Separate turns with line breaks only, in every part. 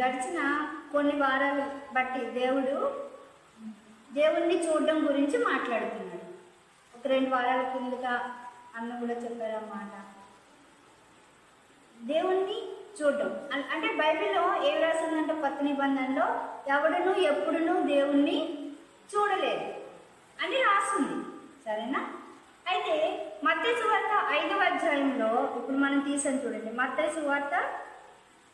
గడిచిన కొన్ని వారాలు బట్టి దేవుణ్ణి చూడడం గురించి మాట్లాడుతున్నాడు. ఒక 2 వారాల కిందట అన్న కూడా చెప్పారన్నమాట. దేవుణ్ణి చూడడం అంటే బైబిల్లో ఏం రాసిందంటే కొత్త నిబంధనలో ఎవడును ఎప్పుడునూ దేవుణ్ణి చూడలేదు అని రాస్తుంది. సరేనా? అయితే మత్తయి సువార్త 5వ అధ్యాయంలో ఇప్పుడు మనం తీసాం చూడండి. మత్తయి సువార్త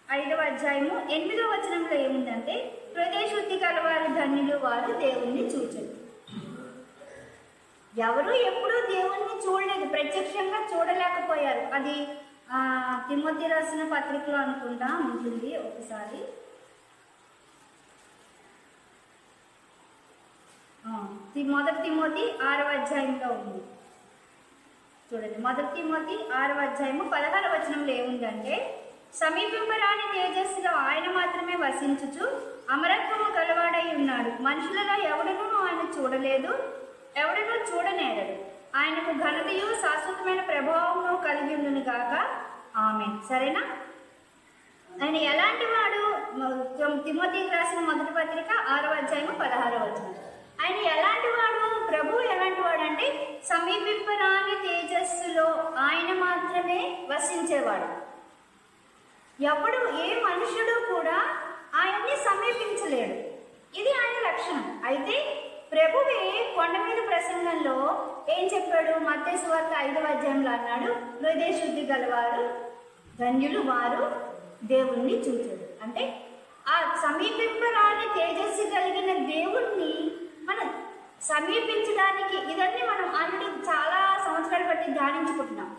5వ అధ్యాయము 8వ వచనంలో ఏముందంటే, హృదయ శుద్ధి కలవారు ధన్యులు, వారు దేవుణ్ణి చూచరు. ఎవరు ఎప్పుడూ దేవుణ్ణి చూడలేదు, ప్రత్యక్షంగా చూడలేకపోయారు. అది తిమోతి రాసిన పత్రికలో అనుకుంటా ఉంటుంది. ఒకసారి మొదటి తిమోతి 6వ అధ్యాయంలో ఉంది చూడండి. మొదటి తిమోతి 6వ అధ్యాయము 16వ వచనంలో ఏముందంటే, సమీపింపరాని తేజస్సులో ఆయన మాత్రమే వసించుచు అమరత్వము గలవాడై ఉన్నాడు. మనుషులలో ఎవడనూ ఆయన చూడలేదు, ఎవడనూ చూడనేరడు. ఆయనకు ఘనతయు శాశ్వతమైన ప్రభావము కలిగి ఉండును గాక. ఆమేన్. సరేనా? ఆయన ఎలాంటి వాడు? తిమోతికి రాసిన మొదటి పత్రిక 6వ అధ్యాయము 16వ వచనం. ఆయన ఎలాంటి వాడు? ప్రభు ఎలాంటి వాడు అంటే సమీపింపరాని తేజస్సులో ఆయన మాత్రమే వసించేవాడు. ఎవడు ఏ మనుషుడు కూడా ఆయన్ని సమీపించలేడు. ఇది ఆయన లక్షణం. అయితే ప్రభువే కొండ మీద ప్రసంగంలో ఏం చెప్పాడు? మత్తయి సువార్త 5వ అధ్యాయంలో అన్నాడు, హృదయ శుద్ధి గలవారు ధన్యులు, వారు దేవుణ్ణి చూచారు. అంటే ఆ సమీపింపరాని తేజస్సు కలిగిన దేవుణ్ణి మనం సమీపించడానికి ఇదన్నీ మనం ఆల్రెడీ చాలా సంవత్సరాలు బట్టి ధ్యానించుకుంటున్నాం.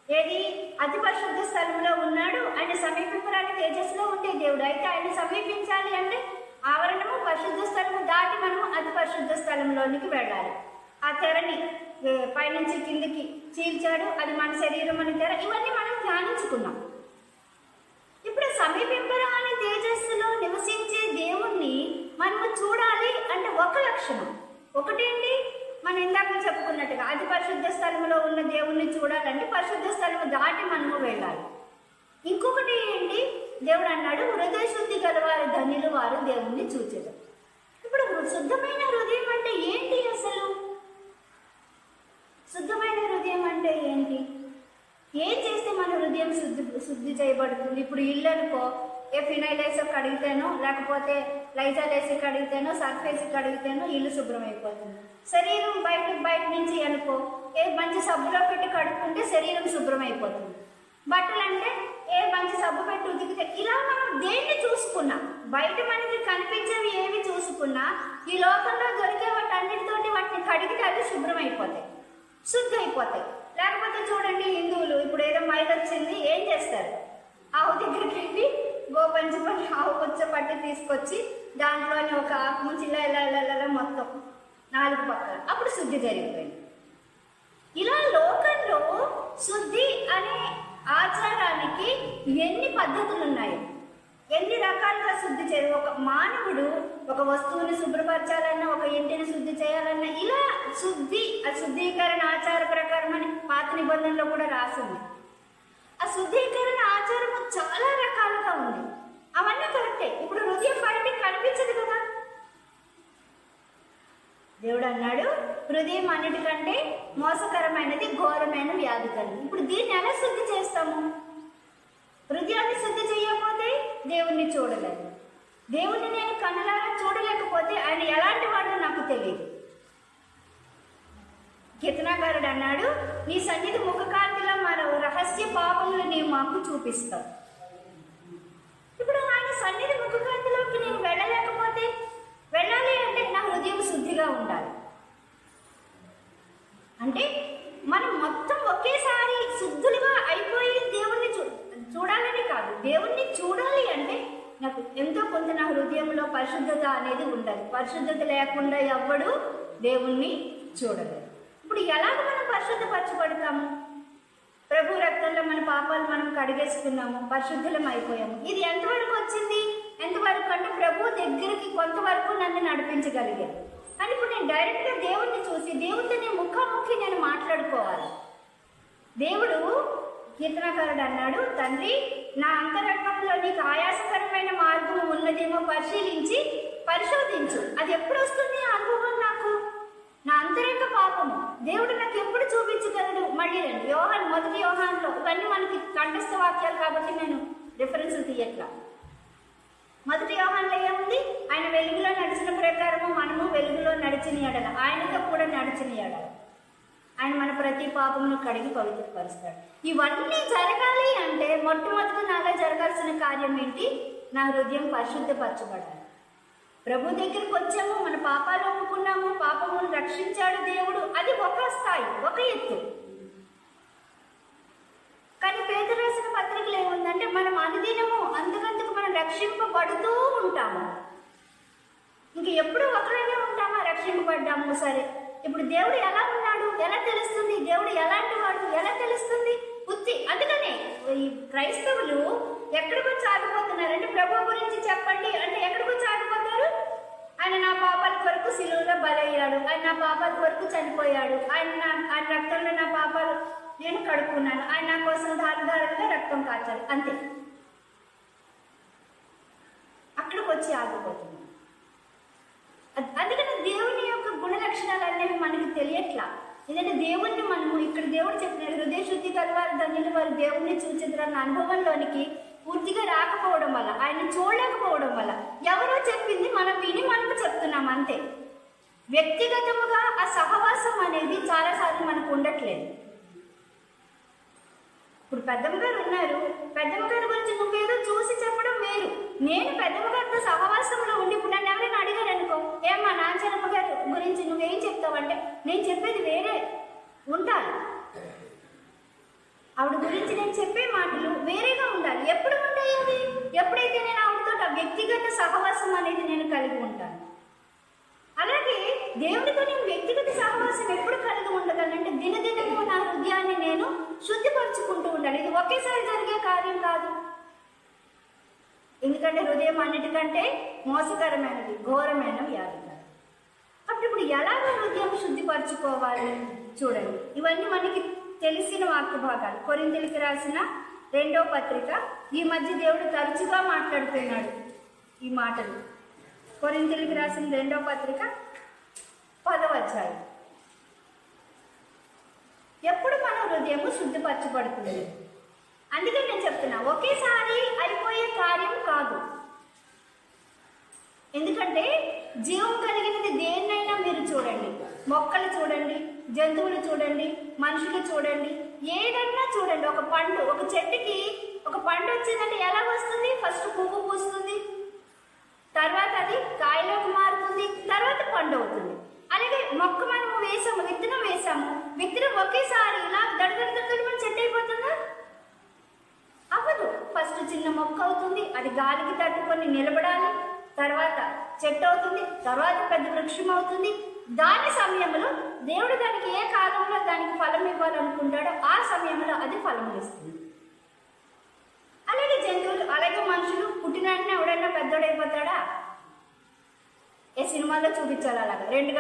ఏది? అతి పరిశుద్ధ స్థలంలో ఉన్నాడు, ఆయన సమీపింపరాని తేజస్సులో ఉండే దేవుడు. అయితే ఆయన సమీపించాలి అంటే ఆవరణము పరిశుద్ధ స్థలము దాటి మనము అతి పరిశుద్ధ స్థలంలోనికి వెళ్ళాలి. ఆ తెరని పైనుంచి కిందికి చీల్చాడు, అది మన శరీరం అని తెర. ఇవన్నీ మనం ధ్యానించుకున్నాం. ఇప్పుడు సమీపింపరాని తేజస్సులో నివసించే దేవుణ్ణి మనము చూడాలి అంటే ఒక లక్షణం. ఒకటేంటి? మనం ఇందాక చెప్పుకున్నట్టుగా అతి పరిశుద్ధ స్థలంలో ఉన్న దేవుణ్ణి చూడాలంటే పరిశుద్ధ స్థలము దాటి మనము వెళ్ళాలి. ఇంకొకటి ఏంటి? దేవుడు అన్నాడు, హృదయ శుద్ధి గలవారు ధన్యులు, వారు దేవుణ్ణి చూచెదరు. ఇప్పుడు శుద్ధమైన హృదయం అంటే ఏంటి? అసలు శుద్ధమైన హృదయం అంటే ఏంటి? ఏం చేస్తే మన హృదయం శుద్ధి చేయబడుతుంది? ఇప్పుడు ఇల్లు అనుకో, ఏ ఫినైల్ వేసి కడిగితేనో, లేకపోతే లైజాల్ వేసి కడిగితేనో, సర్ఫ్ వేసి కడిగితేనో ఇల్లు శుభ్రం అయిపోతుంది. శరీరం బయట నుంచి అనుకో, ఏ మంచి సబ్బులో పెట్టి కడుక్కుంటే శరీరం శుభ్రం అయిపోతుంది. బట్టలు అంటే ఏ మంచి సబ్బు పెట్టి ఉతికితే. ఇలా మనం దేన్ని చూసుకున్నా, బయట మనకి కనిపించేవి ఏవి చూసుకున్నా, ఈ లోకంలో దొరికే వాటన్నిటితోటి వాటిని కడిగితే అవి శుభ్రం అయిపోతాయి, శుద్ధి అయిపోతాయి. లేకపోతే చూడండి, హిందువులు ఇప్పుడు ఏదో మైలు వచ్చింది, ఏం చేస్తారు? ఆవు దగ్గరికి వెళ్ళి గోపంచి ఆవు కొచ్చ పట్టి తీసుకొచ్చి దాంట్లోని ఒక ఆకు ముంచి ఇలా ఇలా ఇలా ఇలా మొత్తం 4 పక్కలు, అప్పుడు శుద్ధి జరిగిపోయింది. ఇలా లోకంలో శుద్ధి అనే ఆచారానికి ఎన్ని పద్ధతులు ఉన్నాయి, ఎన్ని రకాలుగా శుద్ధి చేయాలి. ఒక మానవుడు ఒక వస్తువుని శుభ్రపరచాలన్నా, ఒక ఇంటిని శుద్ధి చేయాలన్నా, ఇలా ఆ శుద్ధీకరణ ఆచార ప్రకారం అని పాత నిబంధనలో కూడా రాసింది. ఆ శుద్ధీకరణ ఆచారము చాలా రకాలుగా ఉంది. అవన్నీ కరెక్టే. ఇప్పుడు హృదయం బయటికి కనిపించదు కదా. దేవుడు అన్నాడు, హృదయం అన్నిటికంటే మోసకరమైనది, ఘోరమైన వ్యాధి కలిగి. ఇప్పుడు దీన్ని ఎలా శుద్ధి చేస్తాము? హృదయాన్ని శుద్ధి చేయకపోతే దేవుణ్ణి చూడలేదు. దేవుణ్ణి నేను కళ్ళారా చూడలేకపోతే ఆయన ఎలాంటి వాడో నాకు తెలియదు. కీర్తనాకారుడు అన్నాడు, నీ సన్నిధి ముఖకాంతిలో మరో రహస్య పాపములు నీవు మాకు చూపిస్తావు. ఇప్పుడు ఆయన సన్నిధి ముఖకాంతిలోకి నేను వెళ్ళలేకపోతే, వెళ్ళాలి అంటే నా హృదయం శుద్ధిగా ఉండాలి. అంటే మనం మొత్తం ఒకేసారి శుద్ధులుగా అయిపోయి దేవుణ్ణి చూడాలని కాదు. దేవుణ్ణి చూడాలి అంటే నాకు ఎంతో కొంత నా హృదయంలో పరిశుద్ధత అనేది ఉండాలి. పరిశుద్ధత లేకుండా ఎవ్వడు దేవుణ్ణి చూడలేదు. ఇప్పుడు ఎలాగ మనం పరిశుద్ధపరచబడతాము? ప్రభు రక్తంలో మన పాపాలు మనం కడిగేసుకున్నాము, పరిశుద్ధులం అయిపోయాము. ఇది ఎంతవరకు వచ్చింది? ఎంతవరకు అంటే ప్రభు దగ్గరికి కొంతవరకు నన్ను నడిపించగలిగాను. అని ఇప్పుడు నేను డైరెక్ట్గా దేవుణ్ణి చూసి దేవుడితో నేను ముఖాముఖి నేను మాట్లాడుకోవాలి. దేవుడు కీర్తనకారుడు అన్నాడు, తండ్రి నా అంతరంగంలో నీకు ఆయాసకరమైన మార్గం ఉన్నదేమో పరిశోధించు. అది ఎప్పుడు వస్తుంది ఆ అనుభవం నాకు? నా అంతరంగ పాపము దేవుడు నాకు ఎప్పుడు చూపించగలడు? మళ్ళీ రండి మొదటి యోహానులో, ఇవన్నీ మనకి కంఠస్థ వాక్యాలు కాబట్టి నేను రిఫరెన్స్లు తీయట్లా. మొదటి యోహానులో ఏముంది? ఆయన వెలుగులో నడిచిన ప్రకారము మనము వెలుగులో నడిచిన ఎడల ఆయనతో కూడా నడిచిన ఎడల ఆయన మన ప్రతి పాపమును కడిగి పవిత్రపరుస్తాడు. ఇవన్నీ జరగాలి అంటే మొట్టమొదటి నాలో జరగాల్సిన కార్యం ఏంటి? నా హృదయం పరిశుద్ధపరచబడాలి. ప్రభు దగ్గరికి వచ్చాము, మన పాపాలు ఒప్పుకున్నాము, పాపమును రక్షించాడు దేవుడు. అది ఒక స్థాయి, ఒక ఎత్తు. కానీ పేతురు రాసిన పత్రికలు ఏముందంటే మనం అనుదినము అంతకంతకు మనం రక్షింపబడుతూ ఉంటాము. ఇంక ఎప్పుడు ఒకరైనా ఉంటామా? రక్షింపబడ్డాము, సరే. ఇప్పుడు దేవుడు ఎలా ఉన్నాడు ఎలా తెలుస్తుంది? దేవుడు ఎలాంటి వాడు ఎలా తెలుస్తుంది? అందుకనే ఈ క్రైస్తవులు ఎక్కడికి వచ్చి ఆగిపోతున్నారంటే, ప్రభు గురించి చెప్పండి అంటే ఎక్కడికి వచ్చి ఆగిపోతారు? ఆయన నా పాపాల కొరకు సిలువలో బలయ్యాడు, ఆయన నా పాపాల కొరకు చనిపోయాడు, ఆయన రక్తంలో నా పాపాలు నేను కడుక్కున్నాను, ఆయన నా కోసం ధారధారలుగా రక్తం కాచాడు, అంతే. అక్కడికి వచ్చి ఆగిపోతున్నాం. అందుకని దేవుని యొక్క గుణ లక్షణాలు అనేవి మనకి తెలియట్లా. ఎందుకంటే దేవుణ్ణి మనము ఇక్కడ దేవుడు చెప్పిన హృదయ శుద్ధి గలవారు ధన్యులు వారు దేవుణ్ణి చూచెదరన్న అనుభవంలోనికి పూర్తిగా రాకపోవడం వల్ల, ఆయన చూడలేకపోవడం వల్ల ఎవరో చెప్పింది మనం విని మనకు చెప్తున్నాం అంతే. వ్యక్తిగతముగా ఆ సహవాసం అనేది చాలాసార్లు మనకు ఉండట్లేదు. ఇప్పుడు పెద్దమ్మ గారు ఉన్నారు, పెద్దమ్మ గారి గురించి నువ్వేదో చూసి చెప్పడం వేరు. నేను పెద్దమ్మ గారితో సహవాసంలో ఉండి ఇప్పుడు నన్ను ఎవరైనా అడిగారు అనుకో, ఏమ్మా నాంచనమ్మ గారి గురించి నువ్వేం చెప్తావంటే నేను చెప్పేది వేరే ఉంటాను. ఆవిడ గురించి నేను చెప్పే మాటలు వేరేగా ఉండాలి. ఎప్పుడు ఉంటాయి అవి? ఎప్పుడైతే నేను ఆవిడతో వ్యక్తిగత సహవాసం అనేది నేను కలిగి ఉంటాను. అలాగే దేవుడితో నేను వ్యక్తిగత సహవాసం ఎప్పుడు కలిగి ఉండగలంటే దినదినము నా హృదయాన్ని నేను శుద్ధిపరచుకుంటూ ఉండాలి. ఇది ఒకేసారి జరిగే కార్యం కాదు. ఎందుకంటే హృదయం అన్నిటికంటే మోసకరమైనది, ఘోరమైన వ్యాధి. అప్పుడు ఇప్పుడు ఎలాగ హృదయం శుద్ధిపరచుకోవాలి చూడండి. ఇవన్నీ మనకి తెలిసిన వాక్య భాగాలు. కొరింథీయులకు రాసిన 2వ పత్రిక. ఈ మధ్య దేవుడు తరచుగా మాట్లాడుతున్నాడు ఈ మాటలు. కొరింథీయులకు రాసిన 2వ పత్రిక 10వ అధ్యాయం. ఎప్పుడు మన హృదయము శుద్ధిపరచబడుతుంది? అందుకని నేను చెప్తున్నా, ఒకేసారి అయిపోయే కార్యం కాదు. ఎందుకంటే జీవం కలిగినది దేన్నైనా మీరు చూడండి, మొక్కలు చూడండి, జంతువులు చూడండి, మనుషులు చూడండి, ఏదైనా చూడండి. ఒక చెట్టుకి ఒక పండు వచ్చిందంటే ఎలా వస్తుంది? ఫస్ట్ పువ్వు పూస్తుంది, తర్వాత అది కాయలోకి మారుతుంది, తర్వాత పండు అవుతుంది. అలాగే మొక్క మనము వేసాము, విత్తనం వేసాము, విత్తనం ఒకేసారి ఇలా దడదడదడ చెట్టు అయిపోతుందా? అవ్వదు. ఫస్ట్ చిన్న మొక్క అవుతుంది, అది గాలికి తట్టుకొని నిలబడాలి, తర్వాత చెట్టు అవుతుంది, తర్వాత పెద్ద వృక్షం అవుతుంది. దాని సమయంలో దేవుడు దానికి ఏ కాలంలో దానికి ఫలం ఇవ్వాలనుకుంటాడో ఆ సమయంలో అది ఫలం ఇస్తుంది. అలాగే జంతువులు, అలాగే మనుషులు పుట్టిన వెంటనే ఎవడైనా పెద్దోడైపోతాడా? ఏ సినిమాలో చూపించాలి అలాగా 2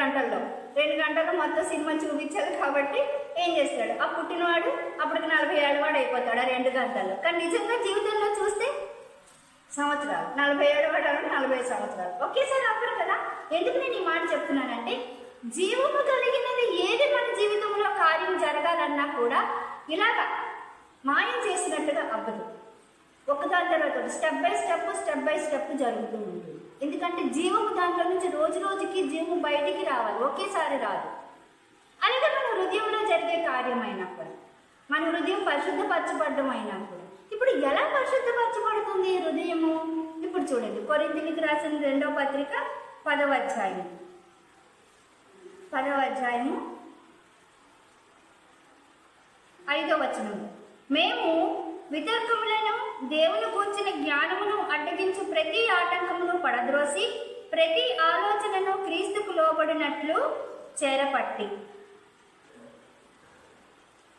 గంటల్లో మొత్తం సినిమా చూపించాలి. కాబట్టి ఏం చేస్తాడు? ఆ పుట్టినవాడు అప్పటికి 40 ఏళ్ళ వాడు అయిపోతాడు ఆ 2 గంటల్లో. కానీ నిజంగా జీవితంలో చూస్తే సంవత్సరాలు, 47 వాడు 40 సంవత్సరాలు ఒకేసారి అవ్వరు కదా. ఎందుకు నేను ఈ మాట చెప్తున్నానంటే, జీవము కలిగినది ఏది మన జీవితంలో కార్యం జరగాలన్నా కూడా ఇలాగా మాయం చేసినట్టుగా అవ్వదు. ఒకదాని తర్వాత స్టెప్ బై స్టెప్ జరుగుతూ ఉంటుంది. ఎందుకంటే జీవము దాంట్లో నుంచి రోజు రోజుకి జీవము బయటికి రావాలి, ఒకేసారి రాదు. అలాగే మన హృదయంలో జరిగే కార్యం అయినప్పుడు, మన హృదయం పరిశుద్ధపరచబడ్డం అయినప్పుడు, ఇప్పుడు ఎలా పరిశుద్ధపరచబడుతుంది ఈ హృదయము? ఇప్పుడు చూడండి, కొరింథీయులకు రాసిన 2వ పత్రిక 10వ అధ్యాయం 5వ వచనం. మేము వితర్కములను దేవుని గూర్చిన జ్ఞానమును అడ్డగించు ప్రతి ఆటంకమును పడద్రోసి ప్రతి ఆలోచనను క్రీస్తుకు లోబడినట్లు చేరపట్టి.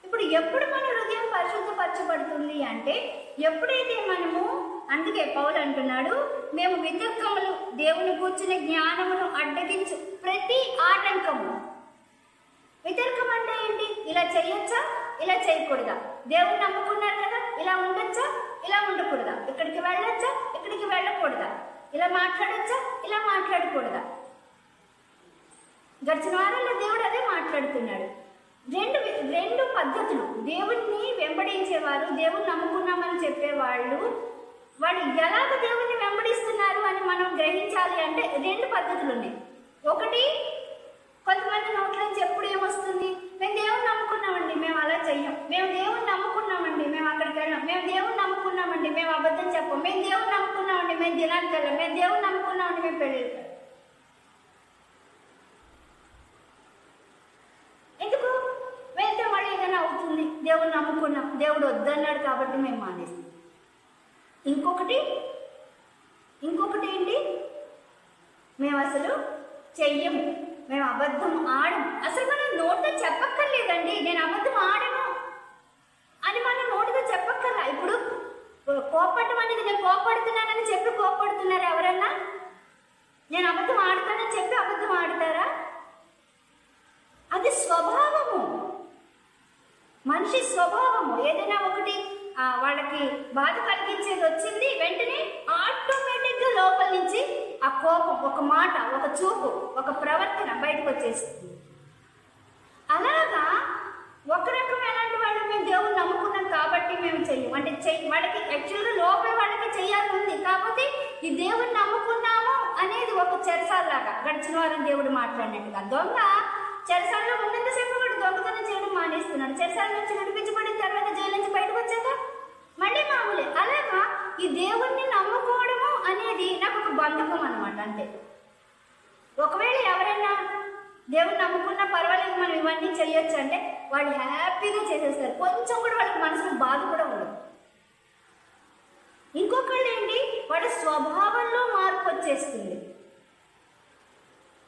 ఇప్పుడు ఎప్పుడు మన హృదయం పరిశుద్ధపరచబడుతుంది అంటే ఎప్పుడైతే మనము, అందుకే పౌలు అంటున్నాడు, మేము వితర్కములు దేవుని గూర్చిన జ్ఞానమును అడ్డగించు ప్రతి ఆటంకము. వితర్కం అంటే ఏంటి? ఇలా చేయొచ్చా, ఇలా చేయకూడదా? దేవుని నమ్ముకున్నారు ఇలా ఉండొచ్చా, ఇలా ఉండకూడదా, ఇక్కడికి వెళ్ళొచ్చా, ఇక్కడికి వెళ్ళకూడదా, ఇలా మాట్లాడొచ్చా, ఇలా మాట్లాడకూడదా. గడిచిన వారంలో దేవుడు అదే మాట్లాడుతున్నాడు. రెండు పద్ధతులు. దేవుణ్ణి వెంబడించేవారు, దేవుణ్ణి నమ్ముకున్నామని చెప్పేవాళ్ళు, వాళ్ళు ఎలాగ దేవుణ్ణి వెంబడిస్తున్నారు అని మనం గ్రహించాలి అంటే 2 పద్ధతులు ఉన్నాయి. ఒకటి, కొంతమంది నోట్లోంచి ఎప్పుడు ఏమొస్తుంది, మేము దేవుణ్ణి నమ్ముకున్నామండి, మేము అలా చెయ్యం, మేము దేవుణ్ణి నమ్ముకున్నామండి, మేము అక్కడికి వెళ్ళాం, మేము దేవుణ్ణి నమ్ముకున్నామండి, మేము అబద్ధం చెప్పం, మేము దేవుణ్ణి నమ్ముకున్నామండి, మేము దినానికి వెళ్ళాం, మేము దేవుణ్ణి నమ్ముకున్నామండి, మేము పెళ్ళికి వెళ్ళాం. ఎందుకు వెళ్తే మళ్ళీ ఏదైనా అవుతుంది, దేవుణ్ణి నమ్ముకున్నాం, దేవుడు వద్దన్నాడు కాబట్టి మేము మానేస్తాం. ఇంకొకటి ఏంటి, మేము అసలు చెయ్యము, మేము అబద్ధం ఆడము. అసలు మనం నోటితో చెప్పక్కర్లేదండి నేను అబద్ధం ఆడను అని మనం నోటితో చెప్పక్కర్లా. ఇప్పుడు కోపడటం అనేది నేను కోపడుతున్నానని చెప్పి కోపడుతున్నారు ఎవరన్నా? నేను అబద్ధం ఆడతానని చెప్పి అబద్ధం ఆడతారా? అది స్వభావము, మనిషి స్వభావము. ఏదైనా ఒకటి వాళ్ళకి బాధ కలిగించేది వచ్చింది, వెంటనే ఆటోమేటిక్గా లోపల నుంచి ఆ కోపం, ఒక మాట, ఒక చూపు, ఒక ప్రవర్తన బయటకు వచ్చేస్తుంది. అలాగా ఒక రకం ఎలాంటి వాళ్ళు, మేము దేవుని నమ్ముకున్నాం కాబట్టి మేము చెయ్యం అంటే వాళ్ళకి యాక్చువల్గా లోపల వాళ్ళకి చెయ్యాలి ఉంది, కాకపోతే ఈ దేవుని నమ్ముకున్నాము అనేది ఒక చెరసాల్లాగా. గడిచిన వారం దేవుడు మాట్లాడినట్టుగా దొంగ చెరసాల్లో ఉన్నంతసేపు కూడా దొంగతనం చేయడం మానేస్తున్నాడు. చెరసాల నుంచి నడిపించబడిన తర్వాత జైలు నుంచి బయటకు వచ్చాక మళ్ళీ మామూలే. అలాగా ఈ దేవుణ్ణి నమ్ముకోవడము అనేది నాకు ఒక బంధకం అనమాట. అంతే. ఒకవేళ ఎవరైనా దేవుణ్ణి నమ్ముకున్నా పర్వాలేదు మనం ఇవన్నీ చేయొచ్చు అంటే వాళ్ళు హ్యాపీగా చేసేస్తారు, కొంచెం కూడా వాళ్ళకి మనసులో బాధ కూడా ఉండదు. ఇంకొకళ్ళు ఏంటి, వాళ్ళ స్వభావంలో మార్పు వచ్చేస్తుంది.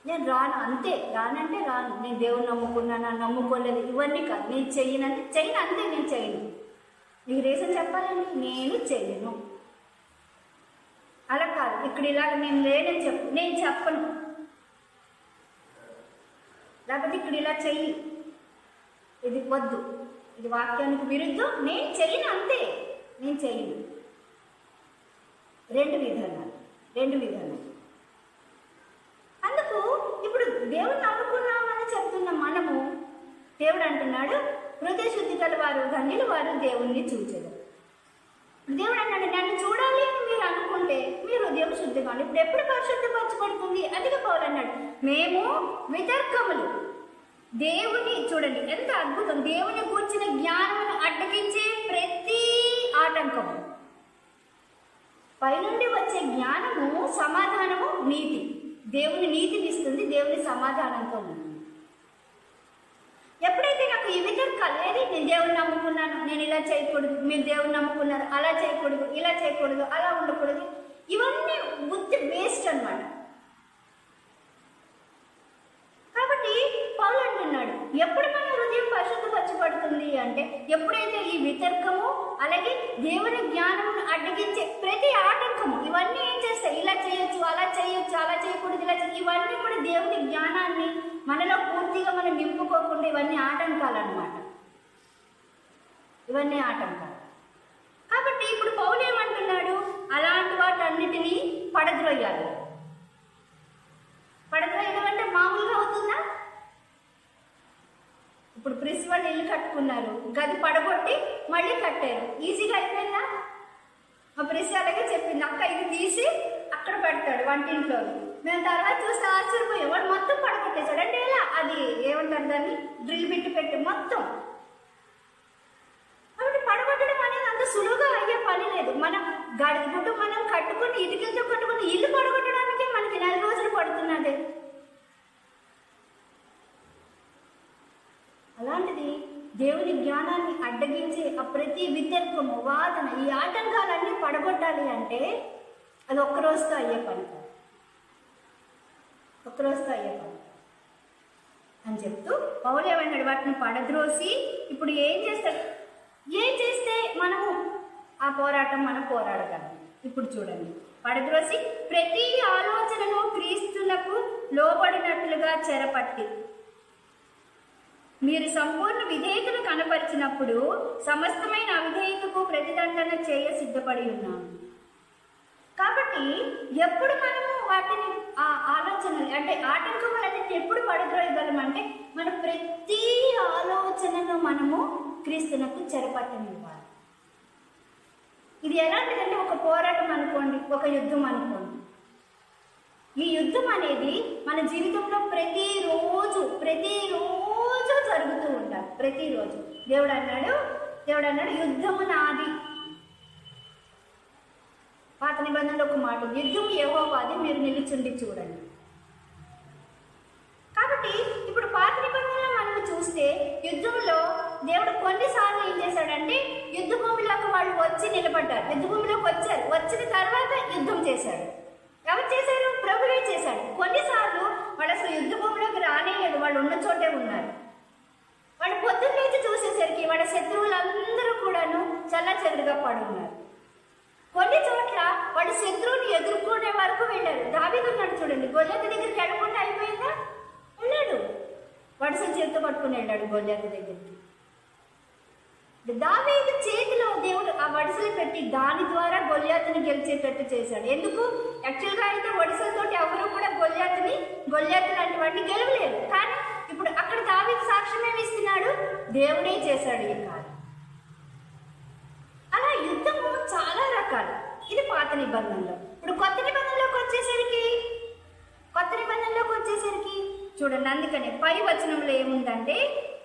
నేను రాను, అంతే, రానంటే రాను, నేను దేవుని నమ్ముకున్నాను, నమ్ముకోలేదు, ఇవన్నీ కాదు, నేను చెయ్యను అంతే, నేను చెయ్యను. నీకు రీజన్ చెప్పాలండి, నేను చెయ్యను. అలా కాదు, ఇక్కడ ఇలాగ నేను లేనని చెప్పు, నేను చెప్పను. లేకపోతే ఇక్కడ ఇలా చెయ్యి, ఇది వద్దు, ఇది వాక్యానికి విరుద్ధం, నేను చెయ్యను అంతే, నేను చెయ్యను. 2 విధానాలు. అందుకు ఇప్పుడు దేవుని నమ్ముకున్నామని చెప్తున్న మనము, దేవుడు అంటున్నాడు హృదయ శుద్ధి గల వారు ధన్యులు, వారు దేవుణ్ణి చూచెదరు. దేవుడు అన్నాడు, నన్ను చూడాలి అని మీరు అనుకుంటే మీ హృదయం శుద్ధిగా ఉంది. ఇప్పుడు ఎప్పుడు పరిశుద్ధపరచబడుతుంది? అదిగా పౌలు అన్నాడు, మేము వితర్కములు, దేవుని చూడండి ఎంత అద్భుతం, దేవుని కూర్చిన జ్ఞానమును అడ్డగించే ప్రతి ఆటంకము, పైనుండి వచ్చే జ్ఞానము, సమాధానము, నీతి. దేవుని నీతిని ఇస్తుంది, దేవుని సమాధానంతో ఉంటుంది. ఎప్పుడైతే నాకు ఈ వితర్కాలు, ఏది నేను దేవుని నమ్ముకున్నాను, నేను ఇలా చేయకూడదు, మీరు దేవుని నమ్ముకున్నారు, అలా చేయకూడదు, ఇలా చేయకూడదు, అలా ఉండకూడదు, ఇవన్నీ బుద్ధి వేస్ట్ అన్నమాట. కాబట్టి పౌలు అంటున్నాడు, ఎప్పుడు మన హృదయం పరిశుద్ధపరచబడుతుంది అంటే ఎప్పుడైతే ఈ వితర్కము, అలాగే దేవుని జ్ఞానమును అడ్డగించే ప్రతి ఆటంకము, ఇవన్నీ ఏం చేస్తాయి, ఇలా చేయొచ్చు, అలా చేయొచ్చు, అలా చేయకూడదు, ఇలా ఇవన్నీ కూడా దేవుని జ్ఞానాన్ని మనలో పూర్తిగా మనం నింపుకోకుండా ఇవన్నీ ఆటంకాలు అన్నమాట. ఇవన్నీ ఆటంకాలు. కాబట్టి ఇప్పుడు పౌలు ఏమంటున్నాడు, అలాంటి వాటన్నిటినీ పడద్రోయాలి. పడద్రోయడం అంటే మామూలుగా అవుతుందా? ఇప్పుడు ప్రిన్స్ వాళ్ళు ఇల్లు కట్టుకున్నారు, గది పడగొట్టి మళ్ళీ కట్టారు, ఈజీగా అయిపోయిందా? మా ప్రిన్స్ అలాగే చెప్పింది, అక్క ఇది తీసి అక్కడ పెడతాడు వంటింట్లో. మేము తర్వాత చూస్తే ఆశ్చర్యపోయాం, వాడు మొత్తం పడగొట్టేశాడు. అంటే ఇలా అది ఏమంటారు దాన్ని, డ్రిల్ బిట్ పెట్టి మొత్తం. కాబట్టి పడగొట్టడం అనేది అంత సులువుగా అయ్యే పని లేదు. మనం గడుగుడ్డు మనం కట్టుకుని ఇటుకలతో కట్టుకుని ఇల్లు పడగొట్టడానికి మనకి 4 రోజులు పడుతున్నది. అలాంటిది దేవుని జ్ఞానాన్ని అడ్డగించి ఆ ప్రతి వితర్కము, వాదన, ఈ ఆటంకాలన్నీ పడగొట్టాలి అంటే అది ఒక్క రోజుతో అయ్యే పని అని చెప్తూ పౌలు ఏమన్నాడు, వాటిని పడద్రోసి ఇప్పుడు ఏం చేస్తే మనము ఆ పోరాటం మనం పోరాడగలం. ఇప్పుడు చూడండి, పడద్రోసి ప్రతి ఆలోచనను క్రీస్తునకు లోబడినట్లుగా చెరపట్టి మీరు సంపూర్ణ విధేయతను కనపరిచినప్పుడు సమస్తమైన అవిధేయతకు ప్రతిదండ సిద్ధపడి ఉన్నాము. కాబట్టి ఎప్పుడు మనము వాటిని ఆ ఆలోచనలు అంటే ఆటంకములన్నింటినీ ఎప్పుడు పడద్రోయగలం అంటే మన ప్రతి ఆలోచనను మనము క్రీస్తునకు చెరపట్టనివ్వాలి. ఇది ఎలాంటిదంటే ఒక పోరాటం అనుకోండి, ఒక యుద్ధం అనుకోండి. ఈ యుద్ధం అనేది మన జీవితంలో ప్రతిరోజు జరుగుతూ ఉంటారు. ప్రతిరోజు దేవుడు అన్నాడు యుద్ధము నాది. పాత నిబంధనలో ఒక మాట, యుద్ధము యెహోవాది, మీరు నిలుచుండి చూడండి. కాబట్టి ఇప్పుడు పాత నిబంధనలో మనం చూస్తే యుద్ధంలో దేవుడు కొన్నిసార్లు ఏం చేశాడంటే యుద్ధ భూమిలోకి వాళ్ళు వచ్చి నిలబడ్డారు. యుద్ధ భూమిలోకి వచ్చారు. వచ్చిన తర్వాత యుద్ధం చేశాడు. ఎవరు చేశారు? ప్రభువే చేశాడు. కొన్నిసార్లు వాళ్ళు అసలు యుద్ధ భూమిలోకి రానేలేదు, వాళ్ళు ఉన్న చోటే ఉన్నారు. వాళ్ళు పొద్దున్న లేచి చూసేసరికి వాళ్ళ శత్రువులందరూ కూడాను చల్లచెదురుగా పడున్నారు. కొన్ని చోట్ల వాడు శత్రువుని ఎదుర్కొనే వరకు వెళ్ళారు. దావీదు ఉన్నాడు చూడండి, గొల్యాతు దగ్గరికి వెళ్ళకుండా అయిపోయిందా? వెళ్ళాడు. వడిసెలు చేతితో పట్టుకుని వెళ్ళాడు గొల్యాతు దగ్గరికి. దావీదు చేతిలో దేవుడు ఆ వడిసెలు పెట్టి దాని ద్వారా గొల్యాతుని గెలిచేటట్టు చేశాడు. ఎందుకు? యాక్చువల్గా అయితే వడిసెలతోటి ఎవరు కూడా గొల్యాతు లాంటి వాడిని గెలవలేరు. కానీ ఇప్పుడు అక్కడ దావీదు సాక్ష్యం ఏమి ఇస్తున్నాడు? దేవుడే చేశాడు ఈ కార్యం. అలా యుద్ధము చాలా రకాలు. ఇది పాత నిబంధనలో. ఇప్పుడు కొత్త నిబంధనలోకి వచ్చేసరికి చూడండి, అందుకనే పై వచనంలో ఏముందంటే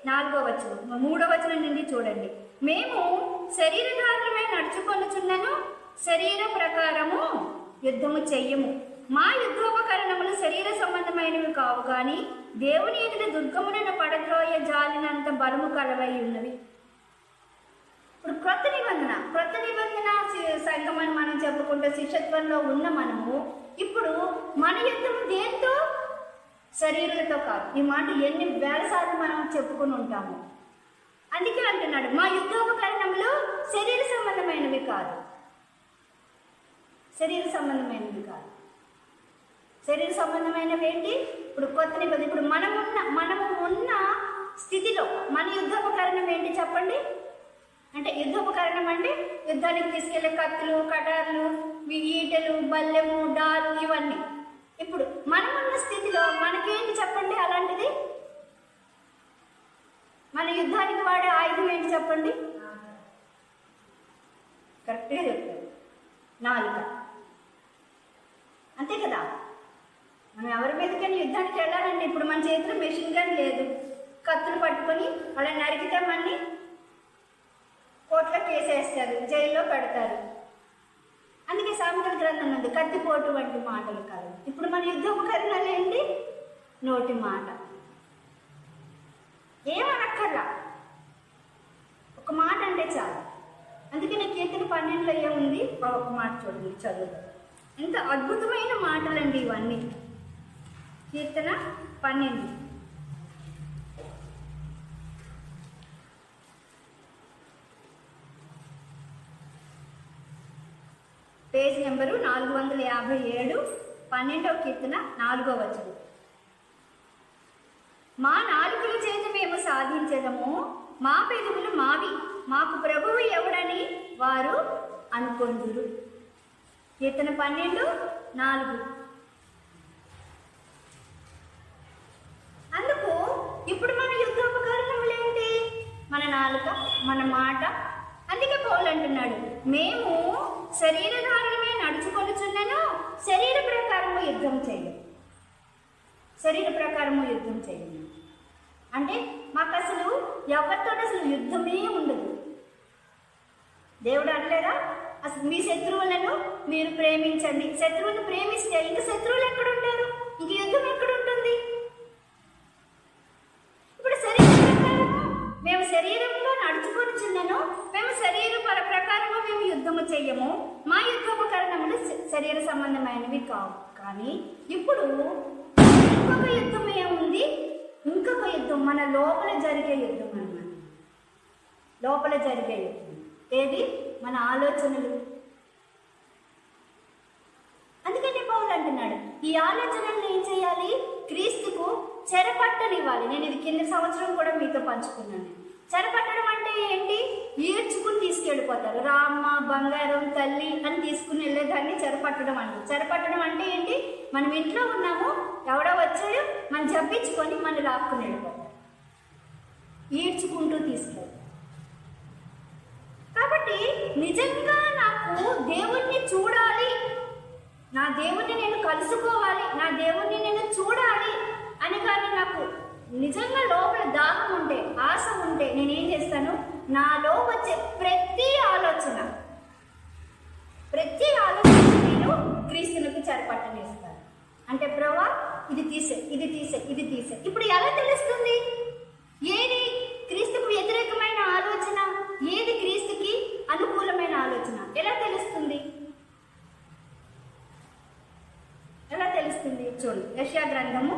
4వ వచనం 3వ వచనం నుండి చూడండి. మేము శరీరధారులమై నడుచుకొనుచున్నను శరీర ప్రకారము యుద్ధము చెయ్యము. మా యుద్ధోపకరణములు శరీర సంబంధమైనవి కావు కానీ దేవుని ఎదుట దుర్గములను పడద్రోయ జాలినంత బలము కలవై ఉన్నవి. ఇప్పుడు క్రొత్త నిబంధన సంఘమని మనం చెప్పుకుంటే శిష్యత్వంలో ఉన్న మనము ఇప్పుడు మన యుద్ధం దేంతో? శరీరులతో కాదు. ఈ మాట ఎన్ని వేల సార్లు మనం చెప్పుకుని ఉంటాము. అందుకే అంటున్నాడు మా యుద్ధోపకరణములు శరీర సంబంధమైనవి కాదు. శరీర సంబంధమైనవి ఏంటి? ఇప్పుడు కొత్త నిబంధన. ఇప్పుడు మనము ఉన్న స్థితిలో మన యుద్ధోపకరణం ఏంటి చెప్పండి? అంటే యుద్ధోపకరణం అంటే యుద్ధానికి తీసుకెళ్లే కత్తులు, కటార్లు, ఈటెలు, బల్లెము, డాలు ఇవన్నీ. ఇప్పుడు మనమున్న స్థితిలో మనకేంటి చెప్పండి? అలాంటిది మన యుద్ధానికి వాడే ఆయుధం ఏంటి చెప్పండి? కరెక్ట్గా చెప్తారు, నాలుక. అంతే కదా. మనం ఎవరి మీదకైనా యుద్ధానికి వెళ్ళాలండి. ఇప్పుడు మన చేతిలో మెషిన్ గన్ లేదు. కత్తులు పట్టుకొని అలా నరికితే మనని కోర్టులో కేసేస్తారు, జైల్లో పెడతారు. అందుకే సామెతల గ్రంథం ఉంది, కత్తిపోటు వంటి మాటలు కాదు. ఇప్పుడు మన యుద్ధోపకరణాలు ఏంటి? నోటి మాట. ఏమనక్కర్లా, ఒక మాట అంటే చాలు. అందుకే నేను కీర్తన 12లో ఏముంది? ఒక మాట చూడండి, చదువు. ఎంత అద్భుతమైన మాటలండి ఇవన్నీ. కీర్తన 12 పేజ్ నెంబరు 457, 12వ కీర్తన 4వ వచనం. మా నాలుకల చేత మేము సాధించదము, మా పెదవులు మావి, మాకు ప్రభువు ఎవడని వారు అనుకొందురు. కీర్తన 12:4. అందుకు ఇప్పుడు మన యుద్ధోపకరణములు ఏంటి? మన నాలుక, మన మాట. అందుకే పౌలు అంటున్నాడు మేము శరీరధారులమే నడుచుకొనుచున్నను శరీర ప్రకారము యుద్ధం చేయండి. అంటే మాకు అసలు ఎవరితో అసలు యుద్ధమే ఉండదు. దేవుడు అనలేదా? అసలు మీ శత్రువులను మీరు ప్రేమించండి. శత్రువులను ప్రేమిస్తే ఇంక శత్రువులు ఎక్కడుంటారు? ఇంక యుద్ధం ఎక్కడుంటుంది? ఇప్పుడు శరీర ప్రకారము మేము శరీరంలో నడుచుకొనుచున్నను, మేము శరీర ప్రకారము మేము యుద్ధము చెయ్యము. మా యుద్ధోపకరణములు శరీర సంబంధమైనవి కావు. కానీ ఇప్పుడు ఇంకొక యుద్ధం ఏముంది? ఇంకొక యుద్ధం మన లోపల జరిగే యుద్ధం అన్నమాట. లోపల జరిగే యుద్ధం ఏది? మన ఆలోచనలు. అందుకని పౌలు అంటున్నాడు ఈ ఆలోచనల్ని ఏం చేయాలి? క్రీస్తుకు చెరపట్టనివ్వాలి. నేను ఇది కింద సంవత్సరం కూడా మీతో పంచుకున్నాను. చెరపట్టడం అంటే అంటే ఏంటి? ఈడ్చుకుని తీసుకెళ్ళిపోతారు. రామ్మ, బంగారం, తల్లి అని తీసుకుని వెళ్ళేదాన్ని చెరపట్టడం అండి. చెరపట్టడం అంటే ఏంటి? మనం ఇంట్లో ఉన్నాము, ఎవడో వచ్చాడు, మనం జబ్బించుకొని మనం లాక్కుని వెళ్ళిపోతాం, ఈడ్చుకుంటూ తీసుకెళ్తాం. కాబట్టి నిజంగా నాకు దేవుణ్ణి చూడాలి, నా దేవుణ్ణి నేను కలుసుకోవాలి, నా దేవుణ్ణి నేను చూడాలి అని కానీ నాకు నిజంగా లోపల దాహం ఉంటే, ఆశ ఉంటే నేనేం చేస్తాను? నాలో వచ్చే ప్రతి ఆలోచన నేను క్రీస్తునికి చెరపట్టనేస్తాను. అంటే ప్రభువా ఇది తీసే, ఇది తీసే, ఇది తీసే. ఇప్పుడు ఎలా తెలుస్తుంది ఏది క్రీస్తుకు వ్యతిరేకమైన ఆలోచన, ఏది క్రీస్తుకి అనుకూలమైన ఆలోచన? ఎలా తెలుస్తుంది? ఎలా తెలుస్తుంది? చూడండి, యెషయా గ్రంథము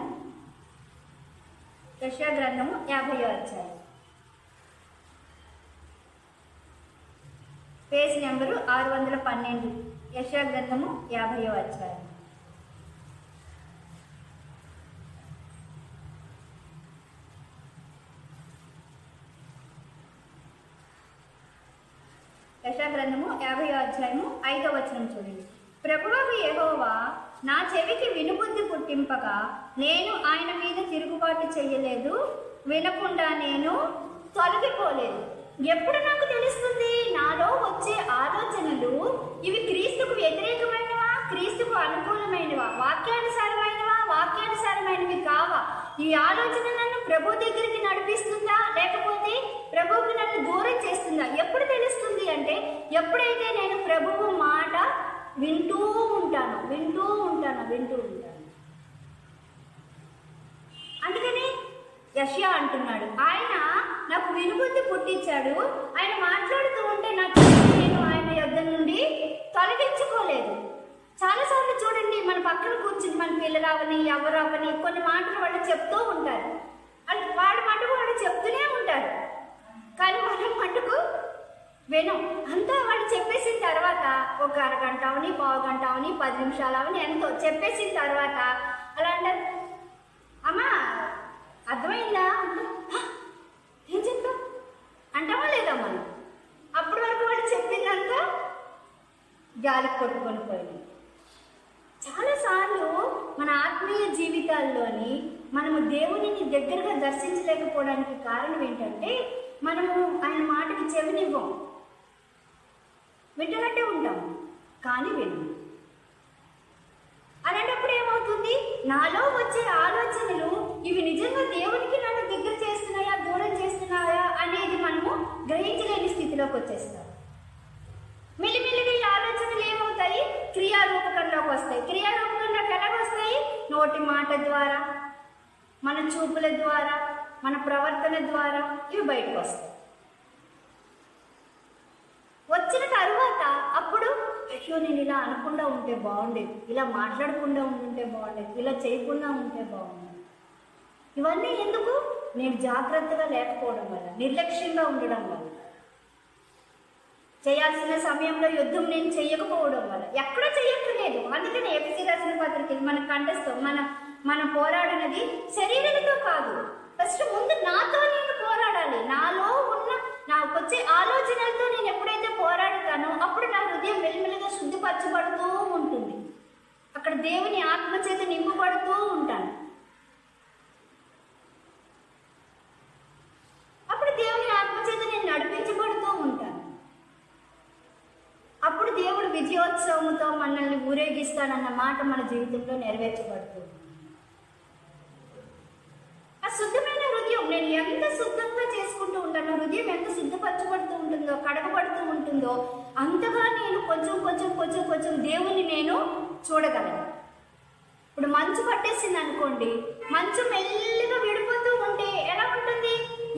50వ అధ్యాయం, పేజ్ నెంబరు 612. యెషయా గ్రంథము 50వ అధ్యాయం. యెషయా గ్రంథము 50వ అధ్యాయము 5వ వచనం చూడండి. ప్రభువగు యెహోవా నా చెవికి వినుబుద్ధి పుట్టింపగా నేను ఆయన మీద తిరుగుబాటు చెయ్యలేదు, వినకుండా నేను తొలగిపోలేదు. ఎప్పుడు నాకు తెలుస్తుంది నాలో వచ్చే ఆలోచనలు ఇవి క్రీస్తుకు వ్యతిరేకమైనవా, క్రీస్తుకు అనుకూలమైనవా, వాక్యానుసారమైనవి కావా? ఈ ఆలోచన నన్ను ప్రభు దగ్గరికి నడిపిస్తుందా, లేకపోతే ప్రభువుకి నన్ను దూరం చేస్తుందా? ఎప్పుడు తెలుస్తుంది అంటే ఎప్పుడైతే నేను ప్రభువు మాట వింటూ ఉంటాను. అందుకని యెషయా అంటున్నాడు, ఆయన నాకు వినుబుద్ధి పుట్టించాడు, ఆయన మాట్లాడుతూ ఉంటే నాకు నేను ఆయన యొద్ద నుండి తొలగించుకోలేదు. చాలాసార్లు చూడండి, మన పక్కన కూర్చుని మన పిల్లలు అవని ఎవరు అవని కొన్ని మాటలు వాళ్ళు చెప్తూ ఉంటారు, వాళ్ళ మటుకు వాళ్ళు చెప్తూనే ఉంటారు, కానీ మనం మటుకు వినం. అంతా వాళ్ళు చెప్పేసిన తర్వాత ఒక అరగంట అవని, పావు గంట అవని, 10 నిమిషాలు అవని, ఎంతో చెప్పేసిన తర్వాత అలా అంటారు, అమ్మా అర్థమైందా? ఏం చెప్తాం అంటామా లేదా? మనం అప్పటి వరకు వాళ్ళు చెప్పిందంతా గాలికి కొట్టుకొని పోయింది. చాలాసార్లు మన ఆత్మీయ జీవితాల్లోని మనము దేవునిని దగ్గరగా దర్శించలేకపోవడానికి కారణం ఏంటంటే మనము ఆయన మాటకి చెవినివ్వం, వింటున్నట్టే ఉంటాం కానీ వినం. అలాంటప్పుడు ఏమవుతుంది? నాలో వచ్చే ఆలోచనలు ఇవి నిజంగా దేవునికి నన్ను దగ్గర చేస్తున్నాయా, దూరం చేస్తున్నాయా అనేది మనము గ్రహించలేని స్థితిలోకి వచ్చేస్తాం. మెల్లిమెల్లిగా ఈ ఆలోచనలు ఏమవుతాయి? క్రియారూపకంలోకి వస్తాయి. క్రియారూపకంలోకి ఎలాగొస్తాయి? నోటి మాట ద్వారా, మన చూపుల ద్వారా, మన ప్రవర్తన ద్వారా ఇవి బయటకు వస్తాయి. వచ్చిన తర్వాత అప్పుడు అయ్యో నేను ఇలా అనకుండా ఉంటే బాగుండేది, ఇలా మాట్లాడకుండా ఉంటుంటే బాగుండేది, ఇలా చేయకుండా ఉంటే బాగుండేది. ఇవన్నీ ఎందుకు? నేను జాగ్రత్తగా లేకపోవడం వల్ల, నిర్లక్ష్యంగా ఉండడం వల్ల, చేయాల్సిన సమయంలో యుద్ధం నేను చెయ్యకపోవడం వల్ల, ఎక్కడో చెయ్యక్కర్లేదు. అందుకని ఎఫెసీ రాసిన పత్రిక మన కంఠస్థం, మన పోరాడనది శరీరంతో కాదు, ఫస్ట్ ముందు నాతో నేను పోరాడాలి. నాలో ఉన్న నాకు వచ్చే ఆలోచనలతో నేను ఎప్పుడైతే పోరాడుతానో అప్పుడు నా హృదయం మెల్లిమెల్లిగా శుద్ధిపరచబడుతూ ఉంటుంది. అక్కడ దేవుని ఆత్మచేత నింపబడుతూ ఉంటాను. అప్పుడు దేవుని ఆత్మచేత నేను నడిపించబడుతూ ఉంటాను. అప్పుడు దేవుడు విజయోత్సవంతో మనల్ని ఊరేగిస్తానన్న మాట మన జీవితంలో నెరవేర్చబడుతుంది. ఆ శుద్ధమైన హృదయం నేను ఎంత శుద్ధంగా చేసుకుంటూ ఉంటానో, హృదయం ఎంత శుద్ధపరచబడుతూ ఉంటుందో, కడగబడుతూ ఉంటుందో, అంతగా నేను కొంచెం దేవుని నేను చూడగలను. ఇప్పుడు మంచు పట్టేసింది అనుకోండి, మంచు మెల్లిగా విడిపోతూ ఉంటే ఎలా ఉంటుంది?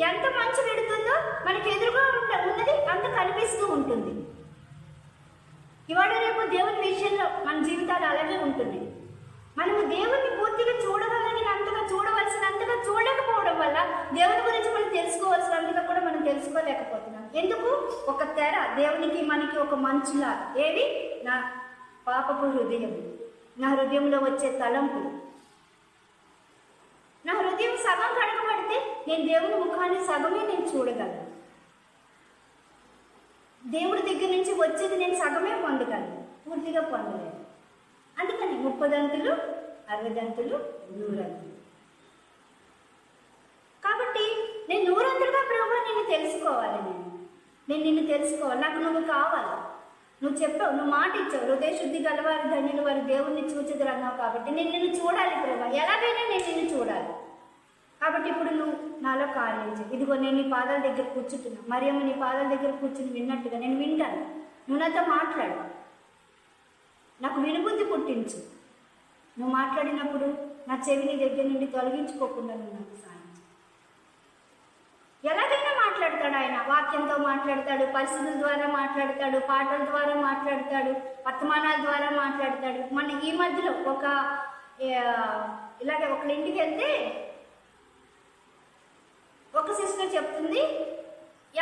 ఎంత మంచు విడుతుందో మనకి ఎదురుగా ఉన్నది అంత కనిపిస్తూ ఉంటుంది. ఇవాళ రేపు దేవుని విషయంలో మన జీవితాలు అలాగే ఉంటుంది. మనము దేవుణ్ణి పూర్తిగా చూడగలిగినంతగా, చూడవలసినంతగా చూడకపోవడం వల్ల దేవుని గురించి మనం తెలుసుకోవాల్సినంతగా కూడా మనం తెలుసుకోలేకపోతున్నాం. ఎందుకు? ఒక తెర దేవునికి మనకి ఒక మంచులా. ఏది? నా పాపపు హృదయం, నా హృదయంలో వచ్చే తలంపులు. నా హృదయం సగం కడగబడితే నేను దేవుని ముఖాన్ని సగమే నేను చూడగలను. దేవుడి దగ్గర నుంచి వచ్చేది నేను సగమే పొందగలను, పూర్తిగా పొందలేను. అందుకని 30 దంతులు, 60 దంతులు, 100 దంతులు. కాబట్టి నేను 100 దంతులుగా ప్రభువా నిన్ను తెలుసుకోవాలి, నేను నిన్ను తెలుసుకోవాలి, నాకు నువ్వు కావాలి. నువ్వు చెప్పావు, నువ్వు మాట ఇచ్చావు, హృదయ శుద్ధి గలవారు ధన్యులు వారి దేవుణ్ణి చూచెదరు అన్నావు. కాబట్టి నేను నిన్ను చూడాలి ప్రభువా, ఎలాగైనా నేను నిన్ను చూడాలి. కాబట్టి ఇప్పుడు నువ్వు నాలో కార్యం చేయి. ఇదిగో నేను నీ పాదాల దగ్గర కూర్చుంటున్నా, మరియమ్మ నీ పాదాల దగ్గర కూర్చుని విన్నట్టుగా నేను వింటాను. నువ్వు నాతో మాట్లాడు, నాకు వినుబుద్ధి పుట్టించు. నువ్వు మాట్లాడినప్పుడు నా చెవి నీ దగ్గర నుండి తొలగించుకోకుండా నువ్వు నాకు సాయం చేయి. ఎలాగైనా మాట్లాడతాడు ఆయన, వాక్యంతో మాట్లాడతాడు, పరిస్థితుల ద్వారా మాట్లాడతాడు, పాటల ద్వారా మాట్లాడతాడు, వర్తమానాల ద్వారా మాట్లాడతాడు. మన ఈ మధ్యలో ఇలాగే ఒకళ్ళ ఇంటికి వెళ్తే ఒక సిస్టర్ చెప్తుంది,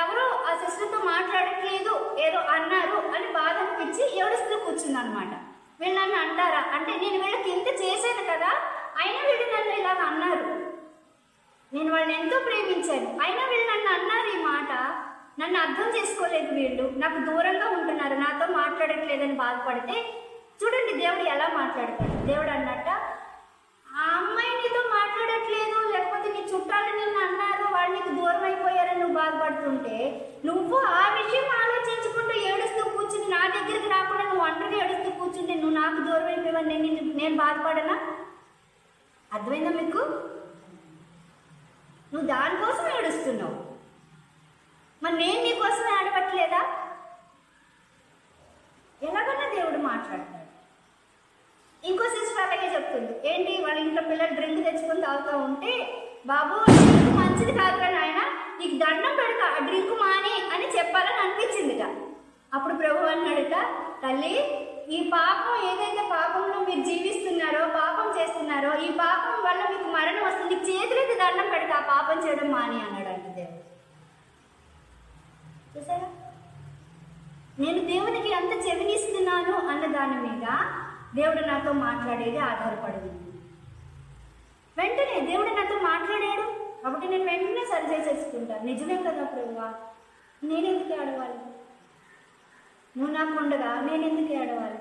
ఎవరో ఆ సిస్టర్తో మాట్లాడట్లేదు ఏదో అన్నారు అని బాధ అనిపించి ఏడుస్తూ కూర్చుంది అనమాట. వీళ్ళు నన్ను అంటారా అంటే, నేను వీళ్ళకి ఇంత చేశాను కదా, అయినా వీళ్ళు నన్ను ఇలాగ అన్నారు. నేను వాళ్ళని ఎంతో ప్రేమించాను, అయినా వీళ్ళు నన్ను అన్నారు ఈ మాట. నన్ను అర్థం చేసుకోలేదు, వీళ్ళు నాకు దూరంగా ఉంటున్నారు, నాతో మాట్లాడట్లేదని బాధపడితే చూడండి దేవుడు ఎలా మాట్లాడతాడు. దేవుడు అన్నట్ట, ఆ అమ్మాయి నీతో మాట్లాడట్లేదు, లేకపోతే నీ చుట్టాలు నిన్ను అన్నారు, వాళ్ళు నీకు దూరం అయిపోయారని నువ్వు బాధపడుతుంటే, నువ్వు ఆ విషయం ఆలోచించుకుంటూ ఏడుస్తూ కూర్చుని నా దగ్గరికి రాకుండా నువ్వు ఒంటరిగా ఏడుస్తూ కూర్చుంటే నువ్వు నాకు దూరం అయిపోయావని నేను బాధపడనా? అర్థమైందా మీకు? నువ్వు దానికోసం ఏడుస్తున్నావు, మరి నేను నీకోసం ఏడవట్లేదా? ఎలాగన్నా దేవుడు మాట్లాడతాడు. ఇంకో సిస్టర్ అలాగే చెప్తుంది, ఏంటి వాళ్ళ ఇంట్లో పిల్లలు డ్రింక్ తెచ్చుకొని తాగుతూ ఉంటే, బాబు డ్రింక్ మంచిది కాదురా నాయన, నీకు దండం పెడతా ఆ డ్రింక్ మాని అని చెప్పాలని అనిపించిందిట. అప్పుడు ప్రభు అన్నాడుట, తల్లి ఈ పాపం ఏదైతే పాపంలో మీరు జీవిస్తున్నారో, పాపం చేస్తున్నారో, ఈ పాపం వల్ల మీకు మరణం వస్తుంది, నీకు చేతులైతే దండం పెడతా ఆ పాపం చేయడం మాని అన్నాడు అంటే దేవుడు. చూసారా, నేను దేవునికి ఎంత చెవినిస్తున్నాను అన్న దాని మీద దేవుడు నాతో మాట్లాడేది ఆధారపడింది. వెంటనే దేవుడు నాతో మాట్లాడాడు కాబట్టి నేను వెంటనే సరి చేసేసుకుంటాను. నిజమే కదా ప్రభువా, నేనెందుకు ఏడవాలి? నువ్వు నాకు ఉండగా నేనెందుకు ఏడవాలి?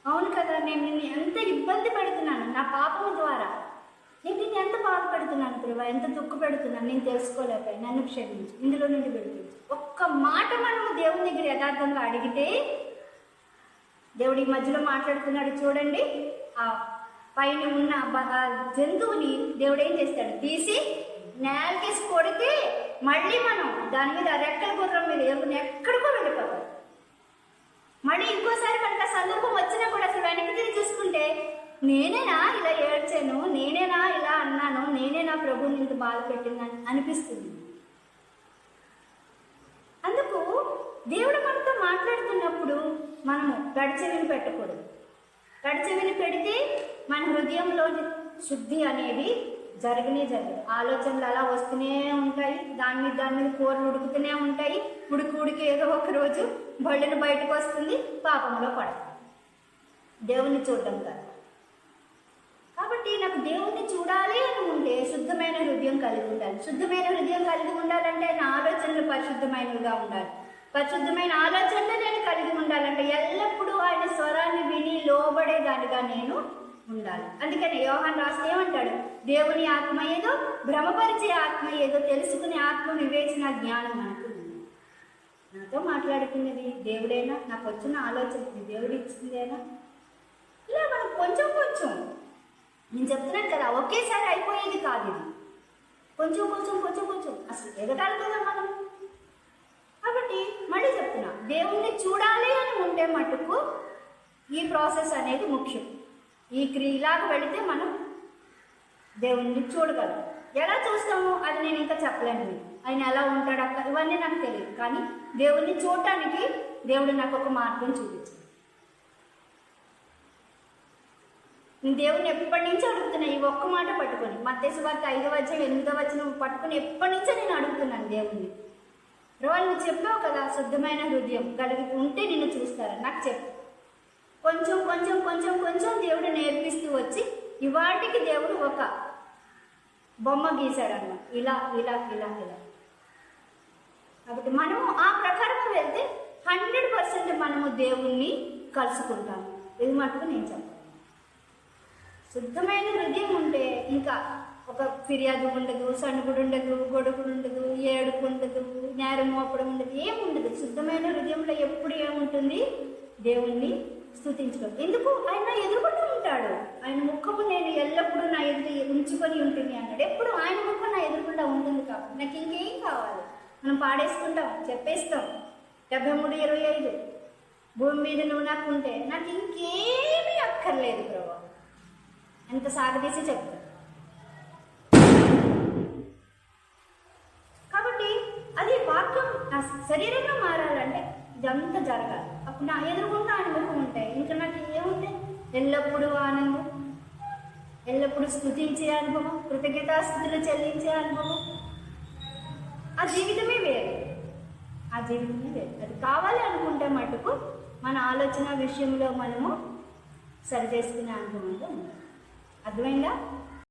అవును కదా, నేను నిన్ను ఎంత ఇబ్బంది పెడుతున్నాను నా పాపం ద్వారా, నేను నిన్ను ఎంత బాధ పెడుతున్నాను ప్రభువా, ఎంత దుఃఖ పెడుతున్నాను, నేను తెలుసుకోలేక నన్ను క్షమించు, ఇందులో నుండి విడిపించు. ఒక్క మాట మనము దేవుని దగ్గర యథార్థంగా అడిగితే, దేవుడు ఈ మధ్యలో మాట్లాడుతున్నాడు చూడండి. ఆ పైన ఉన్న జంతువుని దేవుడు ఏం చేస్తాడు, తీసి నేలకేసి కొడితే మళ్ళీ మనం దాని మీద రెక్కల గుర్రం మీద ఎక్కడికో వెళ్ళిపోతాం. మళ్ళీ ఇంకోసారి మనకు ఆ సందర్భం వచ్చినా కూడా అసలు వెనక్కి తిరిగి చూసుకుంటే, నేనేనా ఇలా ఏడ్చాను, నేనేనా ఇలా అన్నాను, నేనేనా ప్రభువుని ఇంత బాధ పెట్టిందని అనిపిస్తుంది. అందుకు దేవుడు మనతో మాట్లాడుతున్నప్పుడు మనము గడిచెవిని పెట్టకూడదు. గడిచెవిని పెడితే మన హృదయంలో శుద్ధి అనేది జరగదు. ఆలోచనలు అలా వస్తూనే ఉంటాయి, దాని మీద కూరలు ఉడుకుతూనే ఉంటాయి. ఉడికి ఏదో ఒక రోజు బళ్ళను బయటకు వస్తుంది, పాపంలో పడుతుంది, దేవుణ్ణి చూడడం కాదు. కాబట్టి నాకు దేవుణ్ణి చూడాలి అని ఉంటే శుద్ధమైన హృదయం కలిగి ఉండాలి. శుద్ధమైన హృదయం కలిగి ఉండాలంటే నా ఆలోచనలు పరిశుద్ధమైనవిగా ఉండాలి. పరిశుద్ధమైన ఆలోచనలు నేను కలిగి ఉండాలంటే ఎల్లప్పుడూ ఆయన స్వరాన్ని విని లోబడేదానిగా నేను ఉండాలి. అందుకని యోహాను రాస్తే ఏమంటాడు, దేవుని ఆత్మ ఏదో, భ్రమపరిచే ఆత్మ ఏదో, తెలుసుకునే ఆత్మ, వివేచన జ్ఞానం మనకు ఉంది. నాతో మాట్లాడుతున్నది దేవుడేనా, నాకు వచ్చిన ఆలోచన దేవుడు ఇచ్చిందేనా? ఇలా మనం కొంచెం కొంచెం, నేను చెప్తున్నాను కదా, ఒకేసారి అయిపోయేది కాదు ఇది. కొంచెం కొంచెం కొంచెం కొంచెం అసలు ఎదగాలి కదా మనం. కాబట్టి మళ్ళీ చెప్తున్నా, దేవుణ్ణి చూడాలి అని ఉంటే మటుకు ఈ ప్రాసెస్ అనేది ముఖ్యం. ఈ క్రియలాగా వెళితే మనం దేవుణ్ణి చూడగలం. ఎలా చూస్తామో అది నేను ఇంకా చెప్పలేను. ఆయన ఎలా ఉంటాడు అక్కడ ఇవన్నీ నాకు తెలియదు, కానీ దేవుణ్ణి చూడటానికి దేవుడు నాకు ఒక మార్గం చూపించాడు. నేను దేవుణ్ణి ఎప్పటి నుంచి అడుగుతున్నా, ఈ ఒక్క మాట పట్టుకొని, మత్తయి సువార్త 5వ అధ్యాయం 8వ వచనం పట్టుకొని ఎప్పటి నుంచో నేను అడుగుతున్నాను దేవుణ్ణి. ప్రభు నువ్వు చెప్పావు కదా, శుద్ధమైన హృదయం కలిగి ఉంటే నిన్ను చూస్తారా, నాకు చెప్పు. కొంచెం కొంచెం కొంచెం కొంచెం దేవుడు నేర్పిస్తూ వచ్చి ఇవాటికి దేవుడు ఒక బొమ్మ గీశాడు అన్నమాట. ఇలా ఇలా ఇలా ఇలా కాబట్టి మనము ఆ ప్రకారం వెళ్తే 100% మనము దేవుణ్ణి కలుసుకుంటాము. ఇది మటుకు నేను చెప్పాను. శుద్ధమైన హృదయం ఉంటే ఇంకా ఒక ఫిర్యాదు ఉండదు, సణుగుడు ఉండదు, గొడుగుడు ఉండదు, ఏడుపు ఉండదు, నేరం మోపడం ఉండదు, ఏముండదు. శుద్ధమైన హృదయంలో ఎప్పుడు ఏముంటుంది? దేవుణ్ణి స్తుతించడం. ఎందుకు? ఆయన ఎదుర్కొంటూ ఉంటాడు. ఆయన ముఖము నేను ఎల్లప్పుడూ నా ఎదురు ఉంచుకొని ఉంటుంది అన్నాడు. ఎప్పుడు ఆయన ముఖం నా ఎదురుకుండా ఉంటుంది. కాబట్టి నాకు ఇంకేం కావాలి? మనం పాడేసుకుంటాం, చెప్పేస్తాం. 73:25 భూమి మీద నువ్వు నాకు ఉంటే నాకు ఇంకేమీ అక్కర్లేదు ప్రభు, ఎంత సాగదీసి చెప్తాను. కాబట్టి అది వాక్యం నా శరీరంగా మారాలంటే ఇదంతా జరగాలి. అప్పుడు నా ఎదురుకుండా ఆయన ముఖం ఉంటాయి. ఇంకా నాకు ఏముంటాయి? ఎల్లప్పుడూ ఆనందం, ఎల్లప్పుడూ స్తుతించే అనుభవం, కృతజ్ఞతాస్తుతులు చెల్లించే అనుభవం. ఆ జీవితమే వేరు, ఆ జీవితమే వేరు. అది కావాలి అనుకుంటే మటుకు మన ఆలోచన విషయంలో మనము సరి చేసుకునే అనుభవంలో ఉంది. అర్థమైందా?